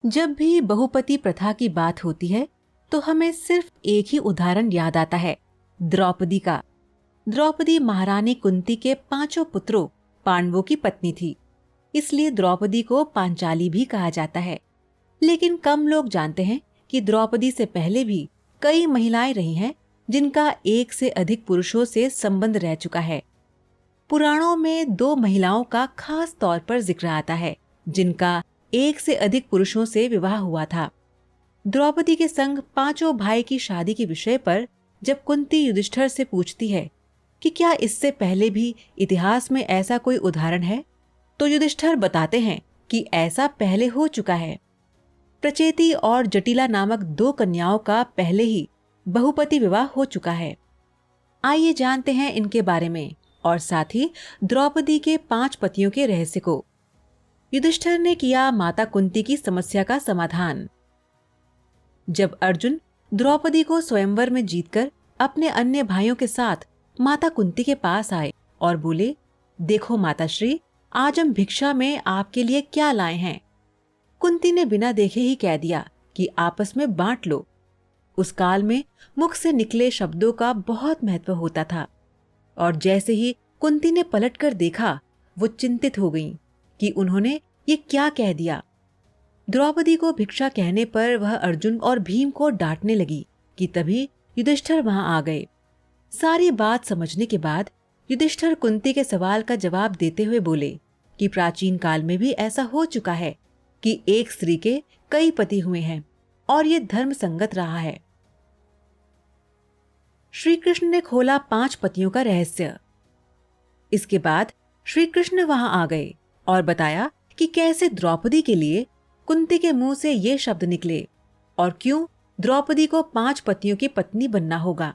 जब भी बहुपति प्रथा की बात होती है तो हमें सिर्फ एक ही उदाहरण याद आता है, द्रौपदी का। द्रौपदी महारानी कुंती के पांचों पुत्रों पांडवों की पत्नी थी, इसलिए द्रौपदी को पांचाली भी कहा जाता है। लेकिन कम लोग जानते हैं कि द्रौपदी से पहले भी कई महिलाएं रही हैं जिनका एक से अधिक पुरुषों से संबंध रह चुका है। पुराणों में दो महिलाओं का खास तौर पर जिक्र आता है जिनका एक से अधिक पुरुषों से विवाह हुआ था। द्रौपदी के संग पांचों भाई की शादी के विषय पर जब कुंती युधिष्ठिर से पूछती है कि क्या इससे पहले भी इतिहास में ऐसा कोई उदाहरण है, तो युधिष्ठिर बताते हैं कि ऐसा पहले हो चुका है। प्रचेती और जटिला नामक दो कन्याओं का पहले ही बहुपति विवाह हो चुका है। आइए जानते हैं इनके बारे में और साथ ही द्रौपदी के 5 पतियों के रहस्य को। युधिष्ठिर ने किया माता कुंती की समस्या का समाधान। जब अर्जुन द्रौपदी को स्वयंवर में जीतकर अपने अन्य भाइयों के साथ माता कुंती के पास आए और बोले, देखो माताश्री, आज हम भिक्षा में आपके लिए क्या लाए हैं। कुंती ने बिना देखे ही कह दिया कि आपस में बांट लो। उस काल में मुख से निकले शब्दों का बहुत महत्व होता था और जैसे ही कुंती ने पलटकर देखा, वो चिंतित हो गईं कि उन्होंने ये क्या कह दिया। द्रौपदी को भिक्षा कहने पर वह अर्जुन और भीम को डांटने लगी कि तभी युधिष्ठिर वहां आ गए। सारी बात समझने के बाद युधिष्ठिर कुंती के सवाल का जवाब देते हुए बोले कि प्राचीन काल में भी ऐसा हो चुका है कि एक स्त्री के कई पति हुए हैं और ये धर्म संगत रहा है। श्री कृष्ण ने खोला 5 पतियों का रहस्य। इसके बाद श्री कृष्ण वहां आ गए और बताया कि कैसे द्रौपदी के लिए कुंती के मुंह से ये शब्द निकले और क्यों द्रौपदी को 5 पतियों की पत्नी बनना होगा।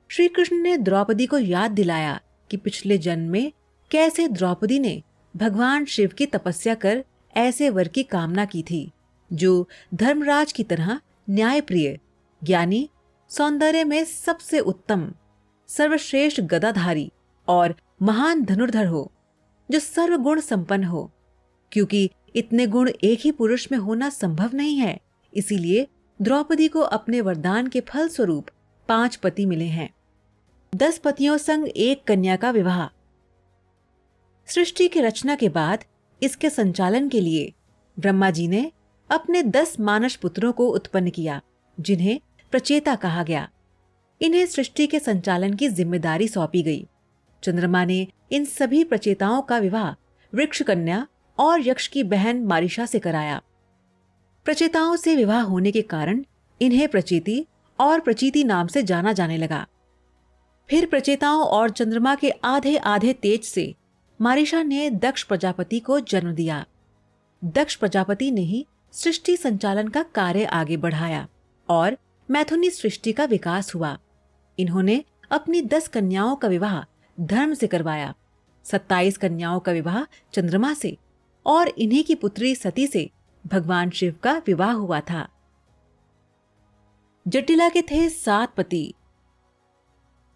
श्री कृष्ण ने द्रौपदी को याद दिलाया कि पिछले जन्म में कैसे द्रौपदी ने भगवान शिव की तपस्या कर ऐसे वर की कामना की थी जो धर्मराज की तरह न्यायप्रिय, ज्ञानी, सौंदर्य में सबसे उत्तम, सर्वश्रेष्ठ गदाधारी और महान धनुर्धर हो, जो सर्वगुण संपन्न हो। क्योंकि इतने गुण एक ही पुरुष में होना संभव नहीं है, इसीलिए द्रौपदी को अपने वरदान के फल स्वरूप 5 पति मिले हैं। 10 पतियों संग एक कन्या का विवाह। सृष्टि की रचना के बाद इसके संचालन के लिए ब्रह्मा जी ने अपने 10 मानस पुत्रों को उत्पन्न किया, जिन्हें प्रचेता कहा गया। इन्हें सृष्टि के संचालन की जिम्मेदारी सौंपी गई। चंद्रमा ने इन सभी प्रचेताओं का विवाह वृक्ष कन्या और यक्ष की बहन मारिशा से कराया। प्रचेताओं से विवाह होने के कारण इन्हें प्रचेती और प्रचीति नाम से जाना जाने लगा। फिर प्रचेताओं और चंद्रमा के आधे आधे तेज से मारिशा ने दक्ष प्रजापति को जन्म दिया। दक्ष प्रजापति ने ही सृष्टि संचालन का कार्य आगे बढ़ाया और मैथुनी सृष्टि का विकास हुआ। इन्होंने अपनी 10 कन्याओं का विवाह धर्म से करवाया, 27 कन्याओं का विवाह चंद्रमा से और इन्हीं की पुत्री सती से भगवान शिव का विवाह हुआ था। जटिला के थे 7 पति।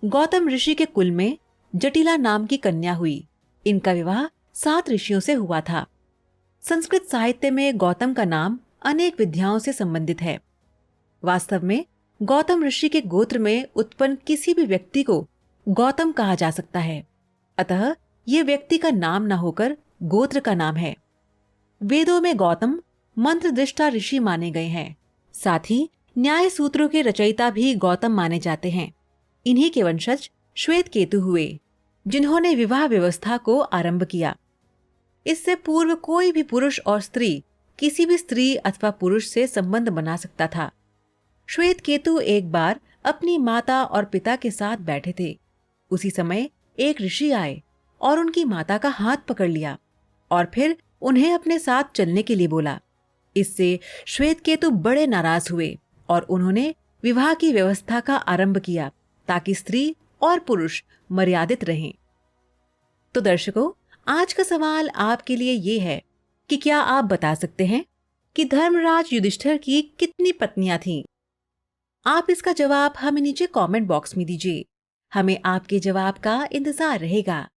गौतम ऋषि के कुल में जटिला नाम की कन्या हुई। इनका विवाह 7 ऋषियों से हुआ था। संस्कृत साहित्य में गौतम का नाम अनेक विद्याओं से संबंधित है। वास्तव में गौतम ऋषि के गोत्र में उत्पन्न किसी भी व्यक्ति को गौतम कहा जा सकता है, अतः ये व्यक्ति का नाम न होकर गोत्र का नाम है। वेदों में गौतम मंत्रदृष्टा ऋषि माने गए हैं। साथ ही न्याय सूत्रों के रचयिता भी गौतम माने जाते हैं। इन्हीं के वंशज श्वेत केतु हुए, जिन्होंने विवाह व्यवस्था को आरंभ किया। इससे पूर्व कोई भी पुरुष और स्त्री किसी भी स्त्री अथवा पुरुष से संबंध बना सकता था। श्वेत केतु एक बार अपनी माता और पिता के साथ बैठे थे। उसी समय एक ऋषि आए और उनकी माता का हाथ पकड़ लिया और फिर उन्हें अपने साथ चलने के लिए बोला। इससे श्वेत केतु बड़े नाराज हुए और उन्होंने विवाह की व्यवस्था का आरंभ किया ताकि स्त्री और पुरुष मर्यादित रहें। तो दर्शकों, आज का सवाल आपके लिए ये है कि क्या आप बता सकते हैं कि धर्मराज युधिष्ठिर की कितनी पत्नियां थीं? आप इसका जवाब हमें नीचे कमेंट बॉक्स में दीजिए। हमें आपके जवाब का इंतजार रहेगा।